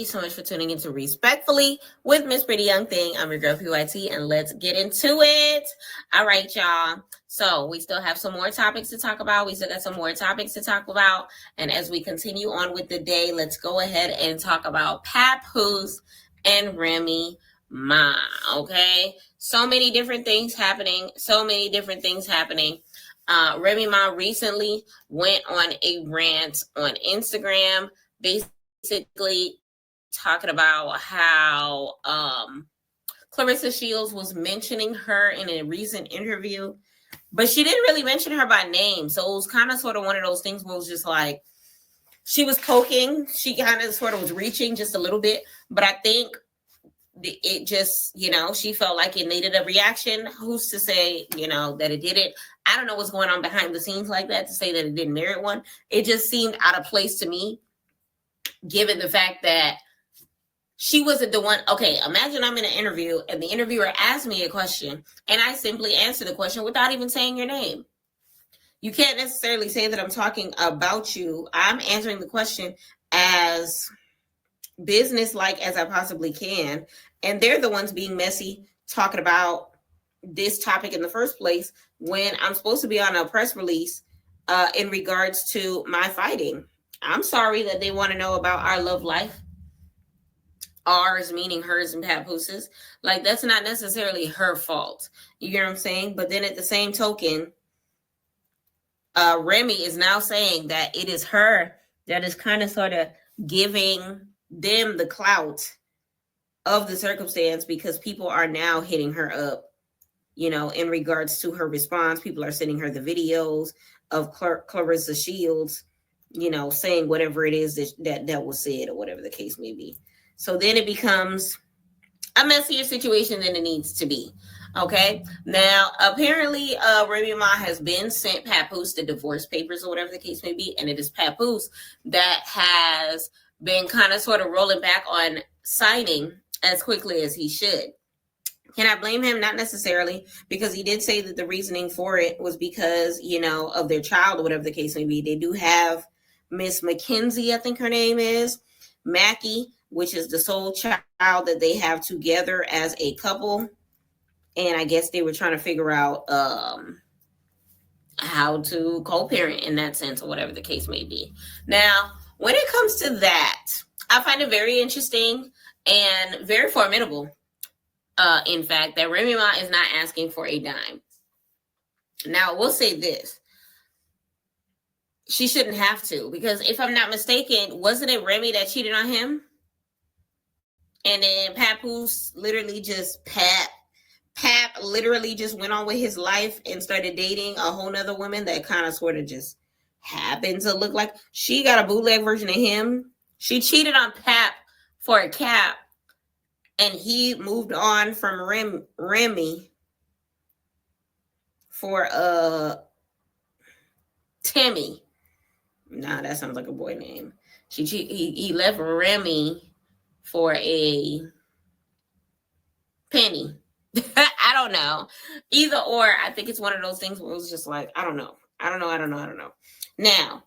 you so much for tuning into Respectfully with Miss Pretty Young Thing. I'm your girl PYT, and let's get into it. All right, y'all. So we still have some more topics to talk about. And as we continue on with the day, let's go ahead and talk about Papoose and Remy Ma. Okay. So many different things happening. Remy Ma recently went on a rant on Instagram, basically talking about how Claressa Shields was mentioning her in a recent interview, but she didn't really mention her by name. So it was kind of sort of one of those things where it was just like she was poking, she kind of sort of was reaching just a little bit, but I think it just, she felt like it needed a reaction. Who's to say, that it didn't? I don't know what's going on behind the scenes like that to say that it didn't merit one. It just seemed out of place to me, given the fact that she wasn't the one. Okay, imagine I'm in an interview and the interviewer asks me a question and I simply answer the question without even saying your name. You can't necessarily say that I'm talking about you. I'm answering the question as business-like as I possibly can. And they're the ones being messy, talking about this topic in the first place when I'm supposed to be on a press release in regards to my fighting. I'm sorry that they want to know about our love life. Ours meaning hers and Papoose's. Like, that's not necessarily her fault. You get what I'm saying? But then at the same token, Remy is now saying that it is her that is kind of sort of giving them the clout of the circumstance, because people are now hitting her up, in regards to her response. People are sending her the videos of Claressa Shields, saying whatever it is that was said or whatever the case may be. So then it becomes a messier situation than it needs to be. Okay. Now, apparently, Remy Ma has been sent Papoose the divorce papers or whatever the case may be. And it is Papoose that has been kind of sort of rolling back on signing as quickly as he should. Can I blame him? Not necessarily, because he did say that the reasoning for it was because, of their child or whatever the case may be. They do have Miss Mackenzie, I think her name is, Mackie, which is the sole child that they have together as a couple. And I guess they were trying to figure out how to co-parent in that sense or whatever the case may be. Now, when it comes to that, I find it very interesting and very formidable, in fact, that Remy Ma is not asking for a dime. Now, we'll say this. She shouldn't have to, because if I'm not mistaken, wasn't it Remy that cheated on him? And then Papoose literally just Pap literally just went on with his life and started dating a whole nother woman that kind of sort of just happened to look like she got a bootleg version of him. She cheated on Pap for a cap, and he moved on from Remy for Timmy. Nah, that sounds like a boy name. He left Remy for a penny. I don't know. Either or, I think it's one of those things where it was just like, I don't know. Now,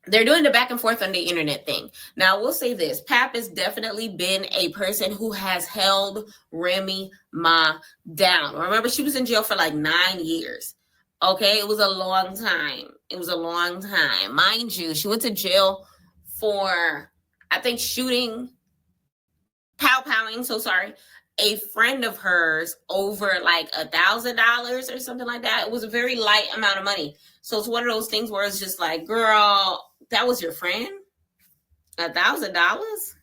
they're doing the back and forth on the internet thing. Now, we'll say this. Pap has definitely been a person who has held Remy Ma down. Remember, she was in jail for like 9 years. Okay, it was a long time. Mind you, she went to jail for, I think, a friend of hers over like $1,000 or something like that. It was a very light amount of money. So it's one of those things where it's just like, girl, that was your friend? $1,000?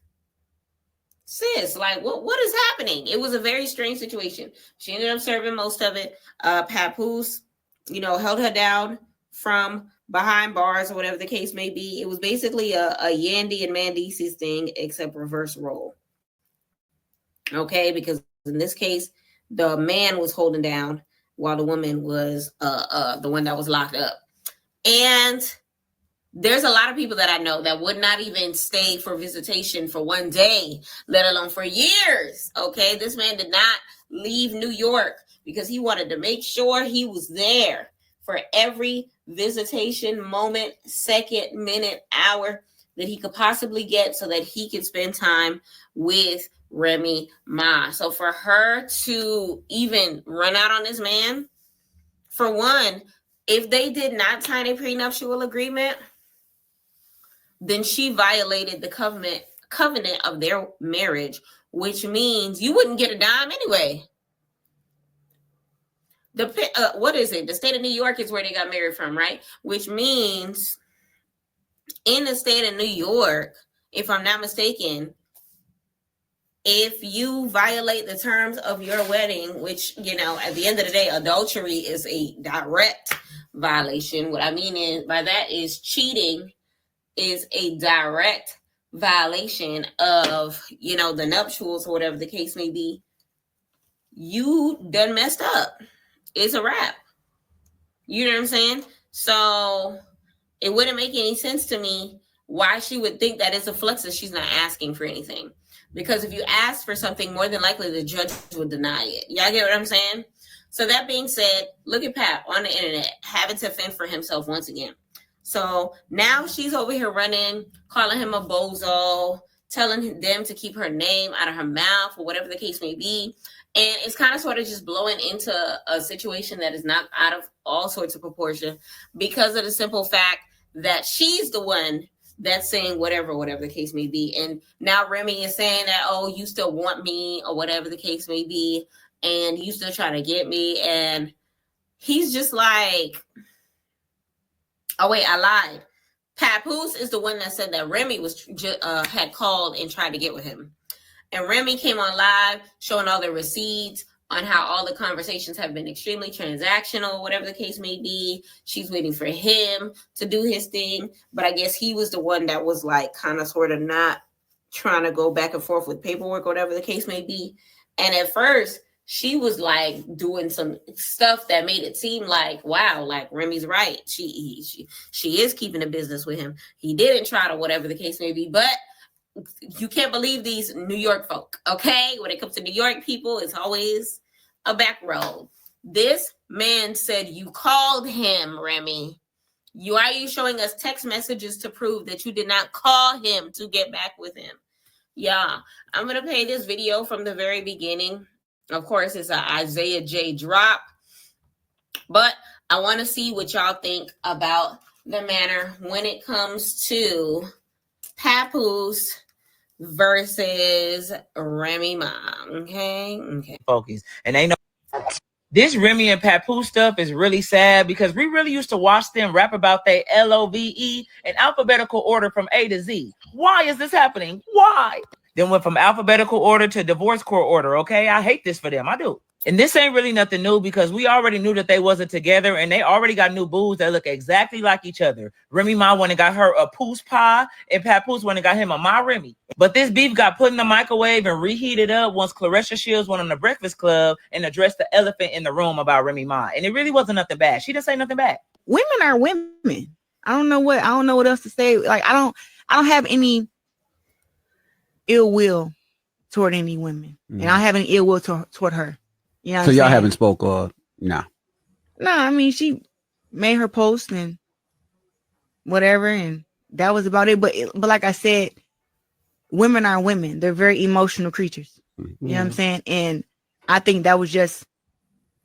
Sis, like, what is happening? It was a very strange situation. She ended up serving most of it. Papoose, held her down from behind bars or whatever the case may be. It was basically a Yandy and Mandice's thing, except reverse role. Okay, because in this case, the man was holding down while the woman was the one that was locked up. And there's a lot of people that I know that would not even stay for visitation for one day, let alone for years. Okay, this man did not leave New York because he wanted to make sure he was there for every visitation, moment, second, minute, hour that he could possibly get so that he could spend time with Remy Ma. So for her to even run out on this man, for one, if they did not sign a prenuptial agreement, then she violated the covenant of their marriage, which means you wouldn't get a dime anyway. What is it? The state of New York is where they got married from, right? Which means in the state of New York, if I'm not mistaken, if you violate the terms of your wedding, which, you know, at the end of the day, adultery is a direct violation. What I mean by that is cheating is a direct violation of, you know, the nuptials or whatever the case may be. You done messed up. It's a wrap. You know what I'm saying? So it wouldn't make any sense to me why she would think that it's a flex if she's not asking for anything. Because if you ask for something, more than likely the judge would deny it. Y'all get what I'm saying? So that being said, look at Pap on the internet, having to fend for himself once again. So now she's over here running, calling him a bozo, telling them to keep her name out of her mouth or whatever the case may be. And it's kind of sort of just blowing into a situation that is not out of all sorts of proportion because of the simple fact that she's the one that's saying whatever the case may be. And now Remy is saying that, oh, you still want me or whatever the case may be. And you still trying to get me. And he's just like, oh, wait, I lied. Papoose is the one that said that Remy had called and tried to get with him. And Remy came on live showing all the receipts on how all the conversations have been extremely transactional, whatever the case may be. She's waiting for him to do his thing. But I guess he was the one that was like kind of sort of not trying to go back and forth with paperwork, whatever the case may be. And at first, she was like doing some stuff that made it seem like, wow, like Remy's right. She is keeping a business with him. He didn't try to whatever the case may be, but you can't believe these New York folk, okay? When it comes to New York people, it's always a back road. This man said you called him, Remy. Why are you showing us text messages to prove that you did not call him to get back with him? Yeah, I'm going to play this video from the very beginning. Of course, it's an Isaiah J drop. But I want to see what y'all think about the matter when it comes to Papoose versus Remy Ma. Okay. Focus. And they know this Remy and Papoose stuff is really sad because we really used to watch them rap about their LOVE in alphabetical order from A to Z. Why is this happening? Why? Then went from alphabetical order to divorce court order. Okay, I hate this for them. I do. And this ain't really nothing new because we already knew that they wasn't together and they already got new boos that look exactly like each other. Remy Ma went and got her a Poose pie and Papoose went and got him a Ma Remy. But this beef got put in the microwave and reheated up once Claressa Shields went on the Breakfast Club and addressed the elephant in the room about Remy Ma. And it really wasn't nothing bad. She didn't say nothing bad. Women are women. I don't know what else to say. Like I don't have any ill will toward any women. And I don't have any ill will toward her. You know so y'all haven't spoke or nah? No, I mean she made her post and whatever, and that was about it. But like I said, women are women. They're very emotional creatures. You know what I'm saying? And I think that was just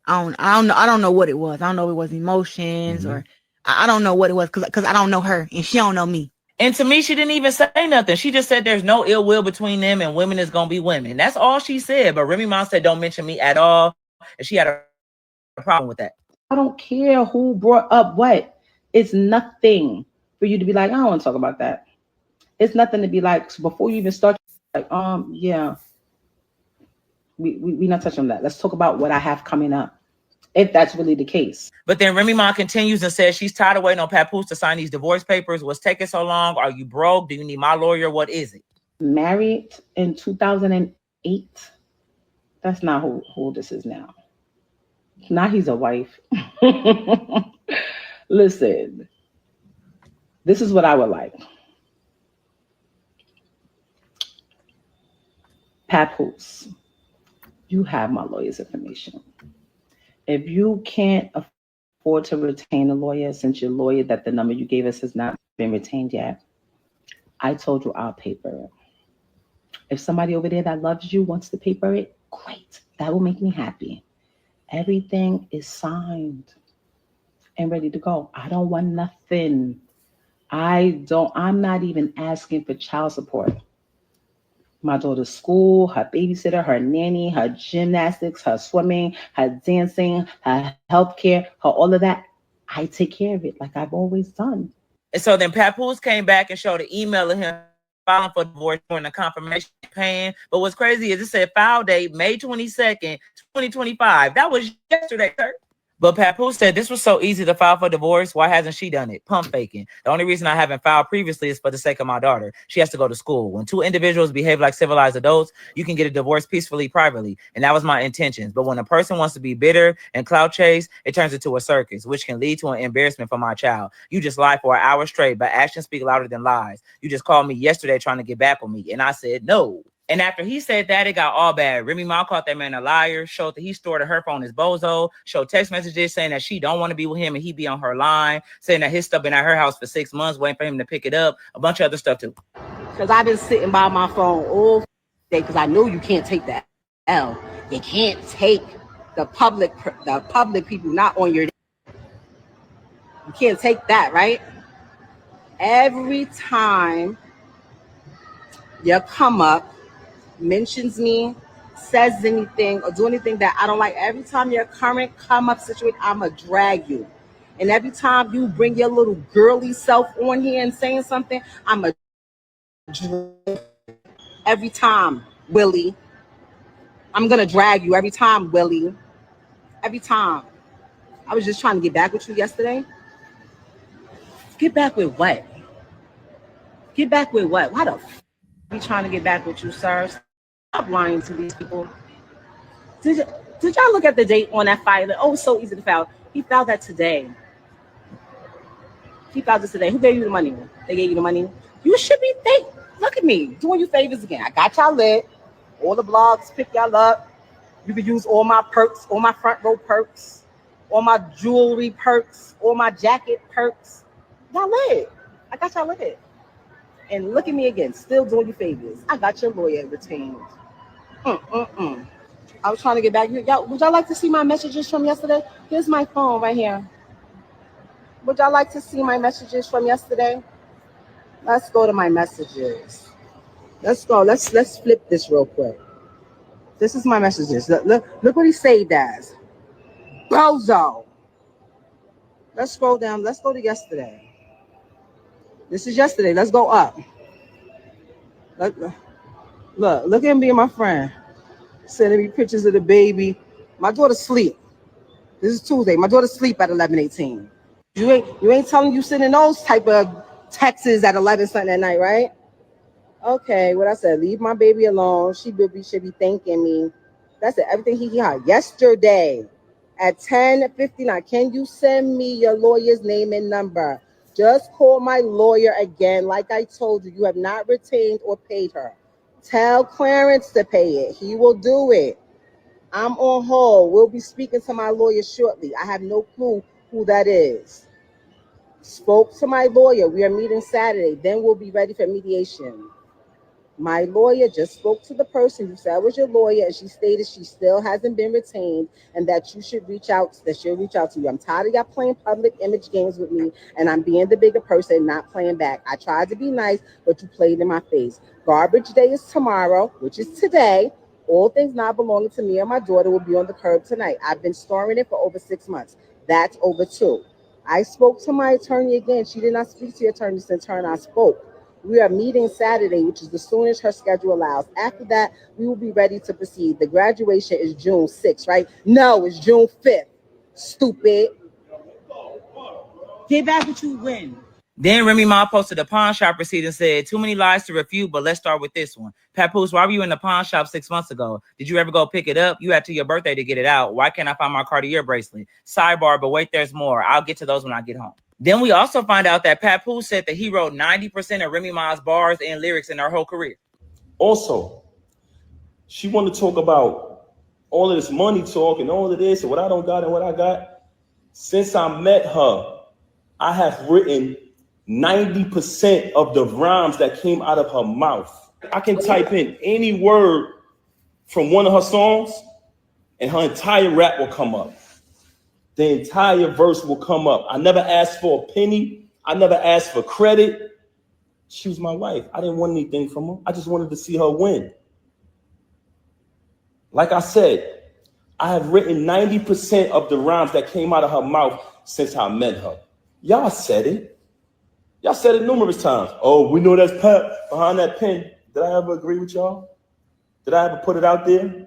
I don't know what it was. I don't know if it was emotions or I don't know what it was because I don't know her and she don't know me. And to me, she didn't even say nothing. She just said there's no ill will between them and women is going to be women. That's all she said. But Remy Ma said, don't mention me at all. And she had a problem with that. I don't care who brought up what. It's nothing for you to be like, I don't want to talk about that. It's nothing to be like, so before you even start, like, yeah, we not touching on that. Let's talk about what I have coming up. If that's really the case. But then Remy Ma continues and says she's tired of waiting on Papoose to sign these divorce papers. What's taking so long? Are you broke? Do you need my lawyer? What is it? Married in 2008. That's not who this is now. Now he's a wife. Listen, this is what I would like. Papoose, you have my lawyer's information. If you can't afford to retain a lawyer, since your lawyer that the number you gave us has not been retained yet, I told you I'll paper it. If somebody over there that loves you wants to paper it, great. That will make me happy. Everything is signed and ready to go. I don't want nothing. I'm not even asking for child support. My daughter's school, her babysitter, her nanny, her gymnastics, her swimming, her dancing, her healthcare, her all of that. I take care of it like I've always done. And so then Papoose came back and showed an email of him filing for divorce during the confirmation paying. But what's crazy is it said file date May 22nd, 2025. That was yesterday, sir. But Papoose said this was so easy to file for divorce. Why hasn't she done it? Pump faking. The only reason I haven't filed previously is for the sake of my daughter. She has to go to school. When two individuals behave like civilized adults, you can get a divorce peacefully, privately. And that was my intentions. But when a person wants to be bitter and clout chase, it turns into a circus, which can lead to an embarrassment for my child. You just lied for an hour straight, but actions speak louder than lies. You just called me yesterday trying to get back with me. And I said, no. And after he said that, it got all bad. Remy Ma called that man a liar, showed that he stored her phone as bozo, showed text messages saying that she don't want to be with him and he be on her line, saying that his stuff been at her house for 6 months, waiting for him to pick it up, a bunch of other stuff too. Because I've been sitting by my phone all day because I know you can't take that L. You can't take the public people not on your. You can't take that, right? Every time you come up, mentions me, says anything, or do anything that I don't like, every time your current come up situation, I'ma drag you. And every time you bring your little girly self on here and saying something, I'ma drag every time, Willie. I'm gonna drag you every time, Willie. Every time. I was just trying to get back with you yesterday. Get back with what? Get back with what? Why the f are you trying to get back with you, sir? Stop lying to these people. Did y'all look at the date on that file? Oh, it's so easy to file. He filed that today. He filed this today. Who gave you the money? They gave you the money. You should be thankful. Look at me doing you favors again. I got y'all lit. All the blogs pick y'all up. You can use all my perks, all my front row perks, all my jewelry perks, all my jacket perks. Y'all lit. I got y'all lit. And look at me again, still doing you favors. I got your lawyer retained. I was trying to get back. Y'all, would y'all like to see my messages from yesterday? Here's my phone right here. Would y'all like to see my messages from yesterday? Let's go to my messages. Let's go. Let's flip this real quick. This is my messages. Look what he saved as. Bozo. Let's scroll down. Let's go to yesterday. This is yesterday. Let's go up. Look at me and my friend. Sending me pictures of the baby. My daughter's asleep. This is Tuesday. My daughter's asleep at 11:18. You ain't telling you sending those type of texts at 11 something at night, right? Okay, what I said, leave my baby alone. She should be thanking me. That's it. Everything he got. Yesterday at 10:59. Can you send me your lawyer's name and number? Just call my lawyer again. Like I told you, you have not retained or paid her. Tell Clarence to pay it. He will do it. I'm on hold. We'll be speaking to my lawyer shortly. I have no clue who that is. Spoke to my lawyer. We are meeting Saturday. Then we'll be ready for mediation. My lawyer just spoke to the person who said was your lawyer, and she stated she still hasn't been retained and that you should reach out, that she'll reach out to you. I'm tired of y'all playing public image games with me, and I'm being the bigger person, not playing back. I tried to be nice, but you played in my face. Garbage day is tomorrow, which is today. All things not belonging to me or my daughter will be on the curb tonight. I've been storing it for over 6 months. That's over 2. I spoke to my attorney again. She did not speak to your attorney since her and I spoke. We are meeting Saturday, which is the soonest her schedule allows. After that, we will be ready to proceed. The graduation is June 6th, right? No, it's June 5th. Stupid. Get back what you win. Then Remy Ma posted a pawn shop receipt and said, too many lies to refute, but let's start with this one. Papoose, why were you in the pawn shop 6 months ago? Did you ever go pick it up? You had to your birthday to get it out. Why can't I find my Cartier bracelet? Sidebar, but wait, there's more. I'll get to those when I get home. Then we also find out that Papoose said that he wrote 90% of Remy Ma's bars and lyrics in her whole career. Also, she wanted to talk about all of this money talk and all of this and what I don't got and what I got. Since I met her, I have written 90% of the rhymes that came out of her mouth. I can type in any word from one of her songs and her entire rap will come up. The entire verse will come up. I never asked for a penny. I never asked for credit. She was my wife. I didn't want anything from her. I just wanted to see her win. Like I said, I have written 90% of the rhymes that came out of her mouth since I met her. Y'all said it. Y'all said it numerous times. Oh, we know that's Pat behind that pen. Did I ever agree with y'all? Did I ever put it out there?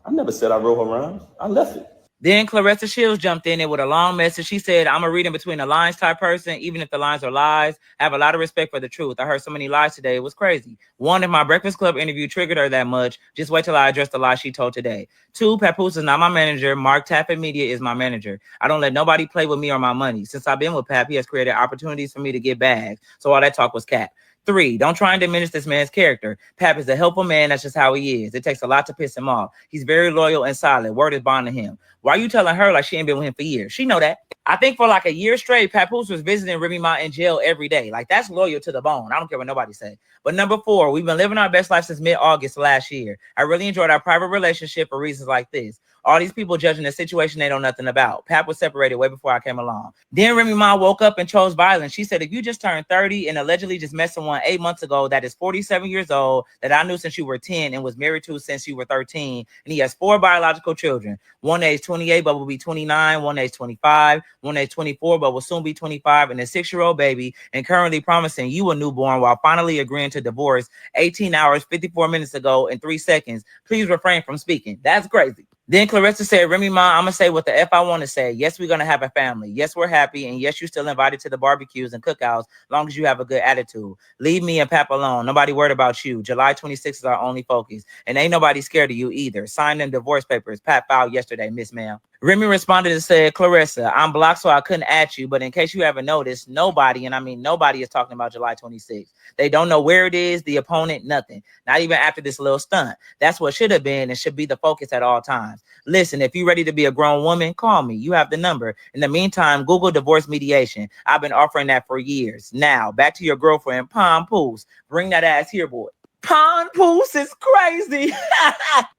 I never said I wrote her rhymes. I left it. Then Claressa Shields jumped in with a long message. She said, I'm a reading between the lines type person, even if the lines are lies. I have a lot of respect for the truth. I heard so many lies today. It was crazy. One, if my Breakfast Club interview triggered her that much, just wait till I address the lie she told today. Two, Papoose is not my manager. Mark Taffet Media is my manager. I don't let nobody play with me or my money. Since I've been with Pap, he has created opportunities for me to get bags. So all that talk was cap. Three, don't try and diminish this man's character. Pap is a helpful man. That's just how he is. It takes a lot to piss him off. He's very loyal and solid. Word is bond to him. Why are you telling her like she ain't been with him for years? She know that. I think for like a year straight, Papoose was visiting Remy Ma in jail every day. Like, that's loyal to the bone. I don't care what nobody say. But number four, we've been living our best life since mid-August last year. I really enjoyed our private relationship for reasons like this. All these people judging the situation they know nothing about. Pap was separated way before I came along. Then Remy Ma woke up and chose violence. She said, if you just turned 30 and allegedly just met someone 8 months ago that is 47 years old, that I knew since you were 10 and was married to since you were 13, and he has 4 biological children. One age 28, but will be 29. One age 25. One age 24, but will soon be 25. And a 6-year-old baby, and currently promising you a newborn while finally agreeing to divorce 18 hours, 54 minutes ago in 3 seconds. Please refrain from speaking. That's crazy. Then Claressa said, Remy Ma, I'm going to say what the F I want to say. Yes, we're going to have a family. Yes, we're happy. And yes, you're still invited to the barbecues and cookouts, long as you have a good attitude. Leave me and Pap alone. Nobody worried about you. July 26th is our only focus. And ain't nobody scared of you either. Sign them divorce papers. Pap filed yesterday, Miss Ma'am. Remy responded and said, Claressa, I'm blocked so I couldn't at you. But in case you haven't noticed, nobody, and I mean nobody, is talking about July 26th. They don't know where it is, the opponent, nothing. Not even after this little stunt. That's what should have been and should be the focus at all times. Listen, if you're ready to be a grown woman, call me. You have the number. In the meantime, Google divorce mediation. I've been offering that for years. Now, back to your girlfriend, Papoose. Bring that ass here, boy. Papoose is crazy.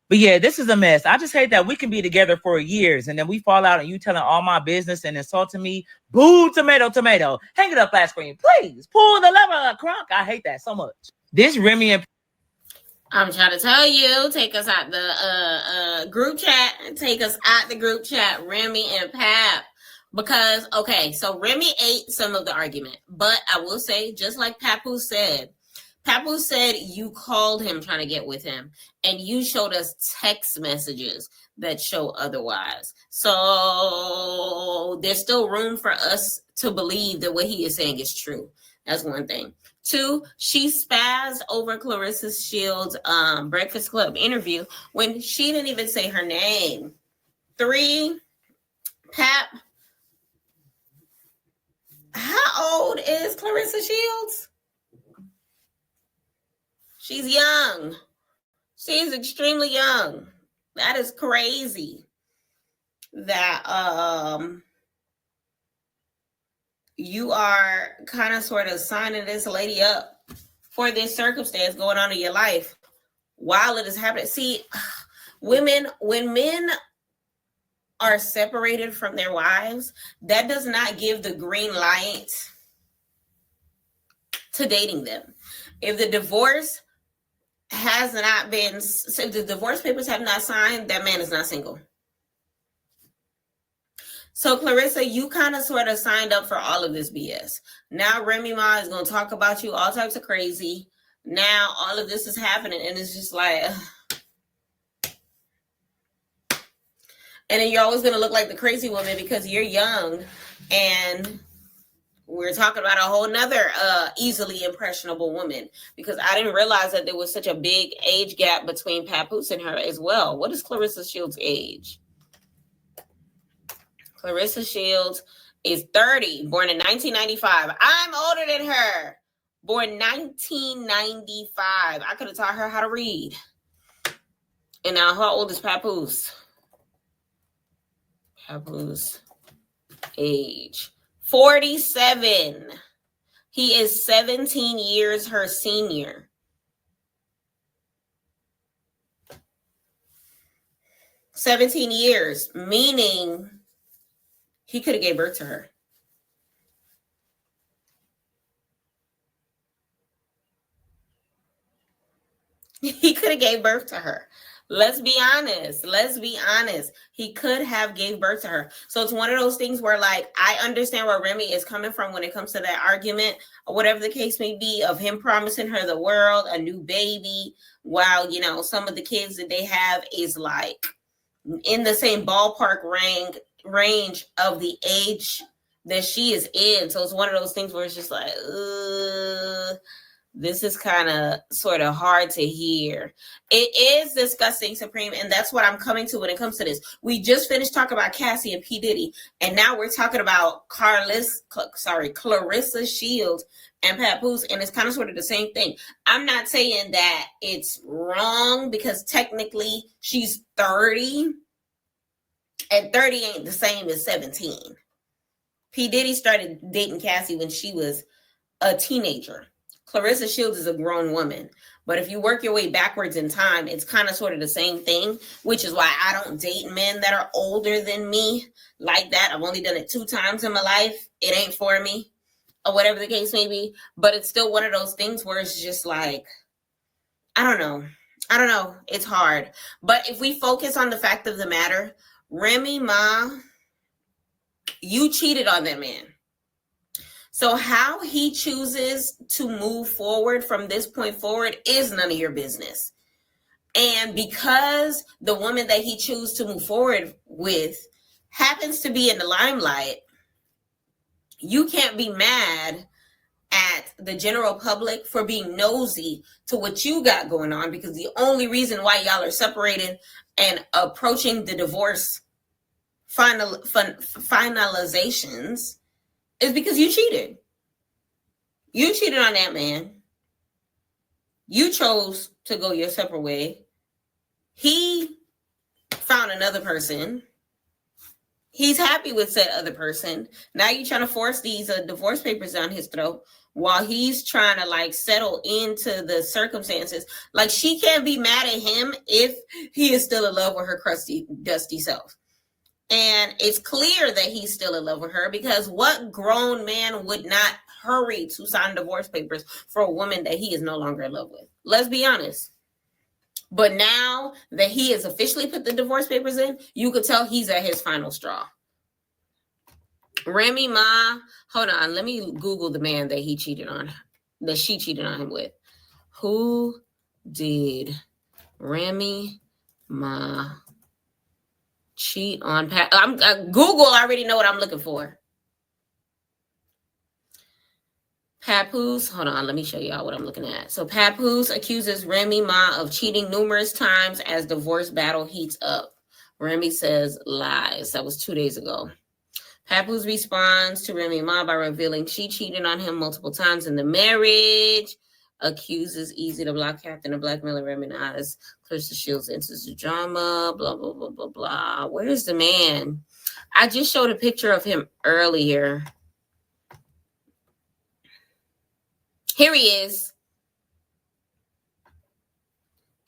But yeah, this is a mess. I just hate that we can be together for years and then we fall out and you telling all my business and insulting me. Boo, tomato, tomato. Hang it up, flat screen, please. Pull the lever, Crunk. I hate that so much. This Remy and I'm trying to tell you, take us out the group chat. Take us out the group chat, Remy and Pap. Because, okay, so Remy ate some of the argument. But I will say, just like Papoose said you called him trying to get with him. And you showed us text messages that show otherwise. So there's still room for us to believe that what he is saying is true. That's one thing. Two, she spazzed over Claressa Shields' Breakfast Club interview when she didn't even say her name. Three, Pap, how old is Claressa Shields? She's young. She's extremely young. That is crazy. That you are kind of sort of signing this lady up for this circumstance going on in your life while it is happening. See, when men are separated from their wives, that does not give the green light to dating them. If the divorce has not been, so if the divorce papers have not signed, that man is not single. So Claressa, you kind of sort of signed up for all of this BS. Now Remy Ma is going to talk about you all types of crazy. Now all of this is happening and it's just like, and then you're always going to look like the crazy woman because you're young and we're talking about a whole nother easily impressionable woman because I didn't realize that there was such a big age gap between Papoose and her as well. What is Claressa Shields' age? Claressa Shields is 30, born in 1995. I'm older than her. Born 1995. I could have taught her how to read. And now how old is Papoose? Papoose age 47. He is 17 years her senior. "17 years, meaning he could have gave birth to her. He could have gave birth to her. Let's be honest. He could have gave birth to her. So it's one of those things where, like, I understand where Remy is coming from when it comes to that argument, or whatever the case may be, of him promising her the world, a new baby, while, you know, some of the kids that they have is like in the same ballpark range of the age that she is in. So it's one of those things where it's just like, this is kind of sort of hard to hear. It is disgusting, Supreme, and that's what I'm coming to when it comes to this. We just finished talking about Cassie and P. Diddy, and now we're talking about Claressa Shields and Papoose, and it's kind of sort of the same thing. I'm not saying that it's wrong, because technically she's 30, and 30 ain't the same as 17. P. Diddy started dating Cassie when she was a teenager. Claressa Shields is a grown woman. But if you work your way backwards in time, it's kind of sort of the same thing, which is why I don't date men that are older than me like that. I've only done it 2 times in my life. It ain't for me, or whatever the case may be. But it's still one of those things where it's just like, I don't know. It's hard. But if we focus on the fact of the matter, Remy Ma, you cheated on that man. So how he chooses to move forward from this point forward is none of your business. And because the woman that he chooses to move forward with happens to be in the limelight, you can't be mad at the general public for being nosy to what you got going on, because the only reason why y'all are separated and approaching the divorce finalizations is because you cheated. You cheated on that man. You chose to go your separate way. He found another person. He's happy with said other person. Now you're trying to force these divorce papers down his throat while he's trying to like settle into the circumstances. Like, she can't be mad at him if he is still in love with her crusty, dusty self. And it's clear that he's still in love with her, because what grown man would not hurry to sign divorce papers for a woman that he is no longer in love with? Let's be honest. But now that he has officially put the divorce papers in, you could tell he's at his final straw. Remy Ma, hold on, let me Google the man that she cheated on him with. Who did Remy Ma cheat on? Google already know what I'm looking for. Papoose, hold on, let me show y'all what I'm looking at. So Papoose accuses Remy Ma of cheating numerous times as divorce battle heats up. Remy says lies. That was 2 days ago. Papoose responds to Remy Ma by revealing she cheated on him multiple times in the marriage. Accuses Easy the Block Captain of blackmailing Remy Ma as Claressa Shields enters the drama. Blah, blah, blah, blah, blah. Where's the man? I just showed a picture of him earlier. Here he is.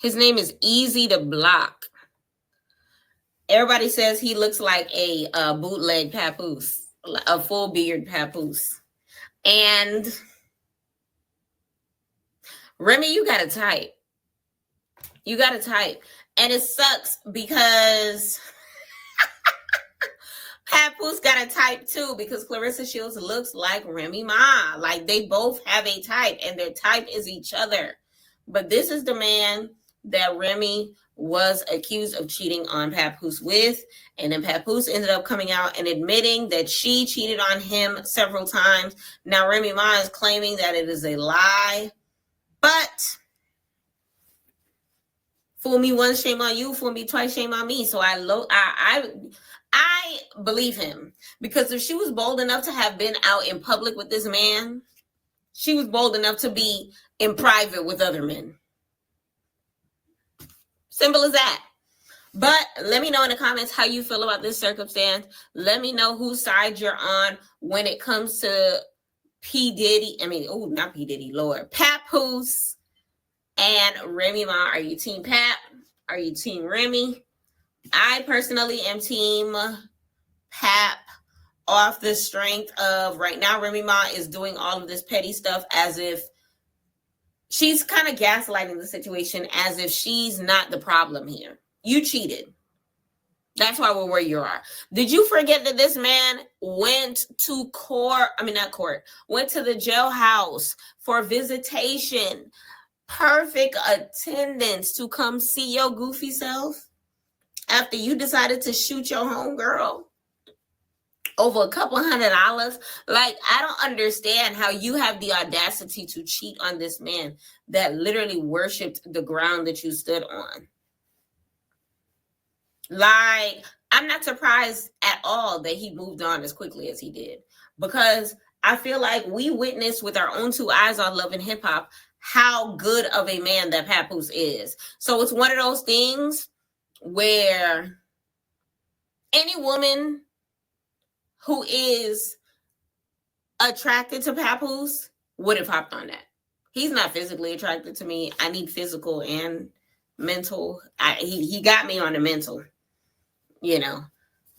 His name is Easy to Block. Everybody says he looks like a bootleg Papoose, a full beard Papoose. And Remy, you got to type. You got to type. And it sucks because Papoose got a type too, because Claressa Shields looks like Remy Ma. Like, they both have a type, and their type is each other. But this is the man that Remy was accused of cheating on Papoose with. And then Papoose ended up coming out and admitting that she cheated on him several times. Now Remy Ma is claiming that it is a lie. But fool me once, shame on you. Fool me twice, shame on me. So I believe him, because if she was bold enough to have been out in public with this man, she was bold enough to be in private with other men. Simple as that. But let me know in the comments how you feel about this circumstance. Let me know whose side you're on when it comes to not P. Diddy, Lord. Papoose and Remy Ma. Are you team Pap? Are you team Remy? I personally am team Pap, off the strength of right now Remy Ma is doing all of this petty stuff as if she's kind of gaslighting the situation, as if she's not the problem here. You cheated. That's why we're where you are. Did you forget that this man went to went to the jailhouse for visitation, perfect attendance to come see your goofy self after you decided to shoot your homegirl over a couple $100? Like, I don't understand how you have the audacity to cheat on this man that literally worshipped the ground that you stood on. Like, I'm not surprised at all that he moved on as quickly as he did, because I feel like we witnessed with our own two eyes on Love and Hip Hop how good of a man that Papoose is. So it's one of those things where any woman who is attracted to Papoose would have hopped on that. He's not physically attracted to me. I need physical and mental. He got me on the mental,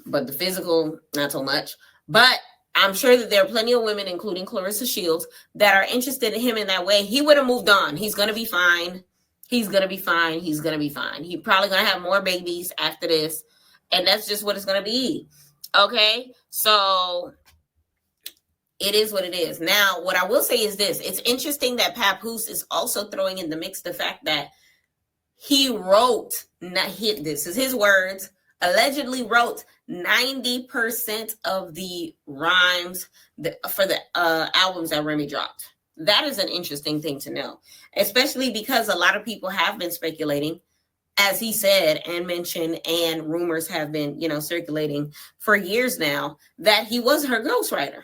but the physical, not so much. But I'm sure that there are plenty of women, including Claressa Shields, that are interested in him in that way. He would have moved on. He's going to be fine. He's going to be fine. He's going to be fine. He's probably going to have more babies after this. And that's just what it's going to be. Okay? So it is what it is. Now, what I will say is this. It's interesting that Papoose is also throwing in the mix the fact that he wrote, this is his words, allegedly wrote 90% of the rhymes for the albums that Remy dropped. That is an interesting thing to know, especially because a lot of people have been speculating, as he said and mentioned, and rumors have been, circulating for years now, that he was her ghostwriter.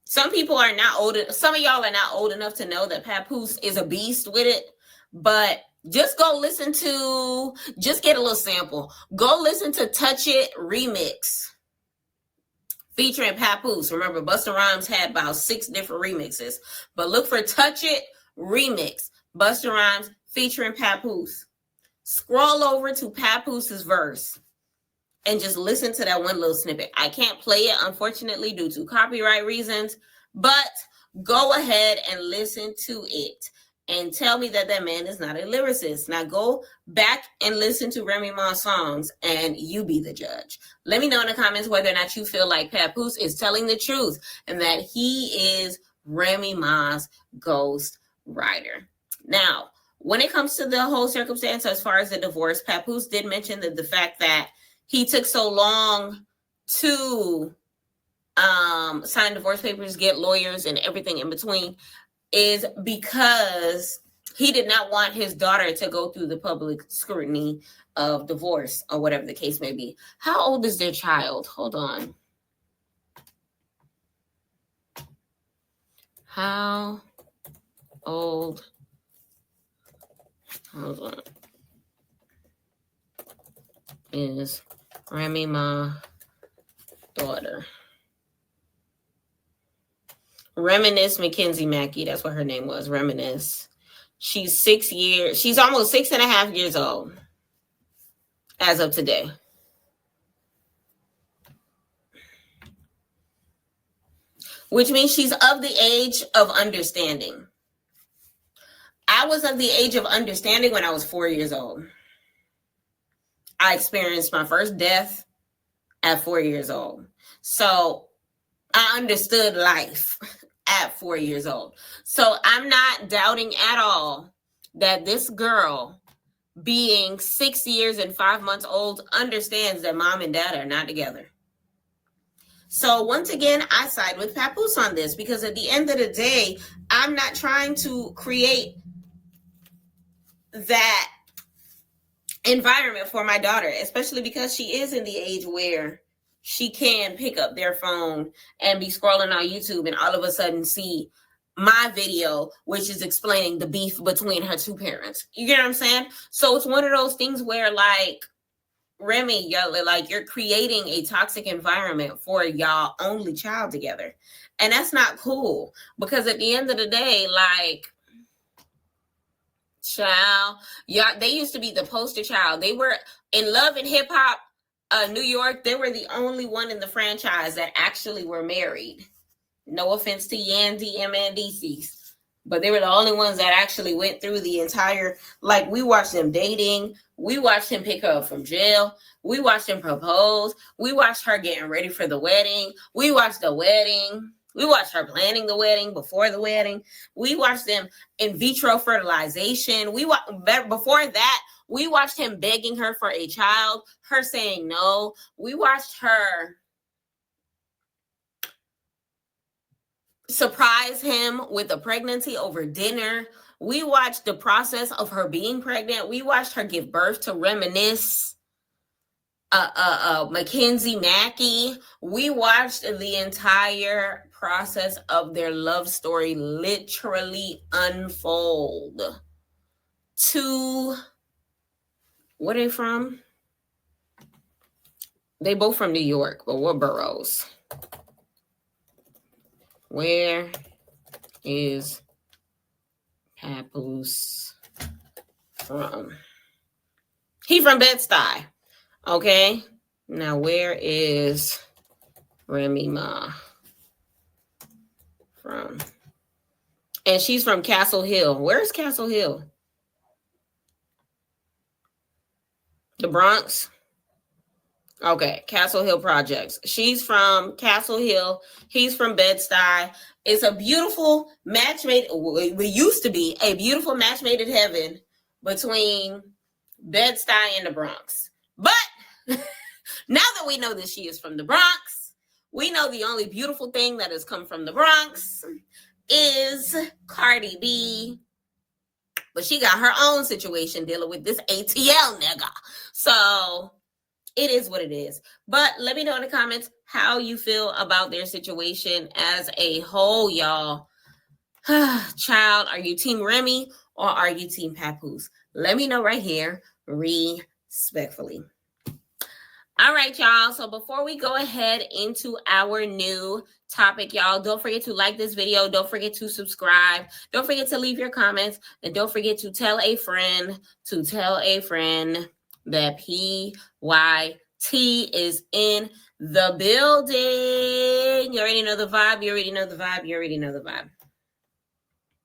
Some people are not old. Some of y'all are not old enough to know that Papoose is a beast with it, but just get a little sample. Go listen to Touch It Remix featuring Papoose. Remember, Busta Rhymes had about 6 different remixes, but look for Touch It Remix, Busta Rhymes featuring Papoose. Scroll over to Papoose's verse and just listen to that one little snippet. I can't play it, unfortunately, due to copyright reasons, but go ahead and listen to it and tell me that man is not a lyricist. Now go back and listen to Remy Ma's songs and you be the judge. Let me know in the comments whether or not you feel like Papoose is telling the truth and that he is Remy Ma's ghost writer. Now, when it comes to the whole circumstance as far as the divorce, Papoose did mention that the fact that he took so long to sign divorce papers, get lawyers, and everything in between is because he did not want his daughter to go through the public scrutiny of divorce or whatever the case may be. How old is their child? Hold on. How old? Hold on. Is Remy Ma daughter? Reminisce Mackenzie Mackey. That's what her name was. Reminisce. She's almost 6.5 years old as of today. Which means she's of the age of understanding. I was of the age of understanding when I was 4 years old. I experienced my first death at 4 years old. So I understood life at 4 years old. So I'm not doubting at all that this girl, being 6 years and 5 months old, understands that mom and dad are not together. So once again, I side with Papoose on this because at the end of the day, I'm not trying to create that environment for my daughter, especially because she is in the age where she can pick up their phone and be scrolling on YouTube and all of a sudden see my video, which is explaining the beef between her two parents. You get what I'm saying? So it's one of those things where, like, Remy, you're creating a toxic environment for y'all only child together. And that's not cool, because at the end of the day, like, child, yeah, they used to be the poster child. They were in Love and Hip Hop, New York. They were the only one in the franchise that actually were married. No offense to Yandy and Mandices, but they were the only ones that actually went through the entire, like, we watched them dating. We watched him pick her up from jail. We watched him propose. We watched her getting ready for the wedding. We watched the wedding. We watched her planning the wedding before the wedding. We watched them in vitro fertilization. Before that, we watched him begging her for a child, her saying no. We watched her surprise him with a pregnancy over dinner. We watched the process of her being pregnant. We watched her give birth to Reminisce, Mackenzie Mackey. We watched the entire process of their love story literally unfold to, where they from? They both from New York, but what boroughs? Where is Papoose from? He from Bed-Stuy. Okay. Now where is Remy Ma from? And she's from Castle Hill. Where's Castle Hill? The Bronx? Okay, Castle Hill Projects. She's from Castle Hill. He's from Bed-Stuy. It's a beautiful match made. It used to be a beautiful match made in heaven between Bed-Stuy and the Bronx. But now that we know that she is from the Bronx, we know the only beautiful thing that has come from the Bronx is Cardi B. But she got her own situation dealing with this ATL nigga. So it is what it is. But let me know in the comments how you feel about their situation as a whole, y'all. Child, are you Team Remy or are you Team Papoose? Let me know right here, respectfully. All right, y'all. So before we go ahead into our new topic, y'all, don't forget to like this video. Don't forget to subscribe. Don't forget to leave your comments. And don't forget to tell a friend that PYT is in the building. You already know the vibe. You already know the vibe. You already know the vibe.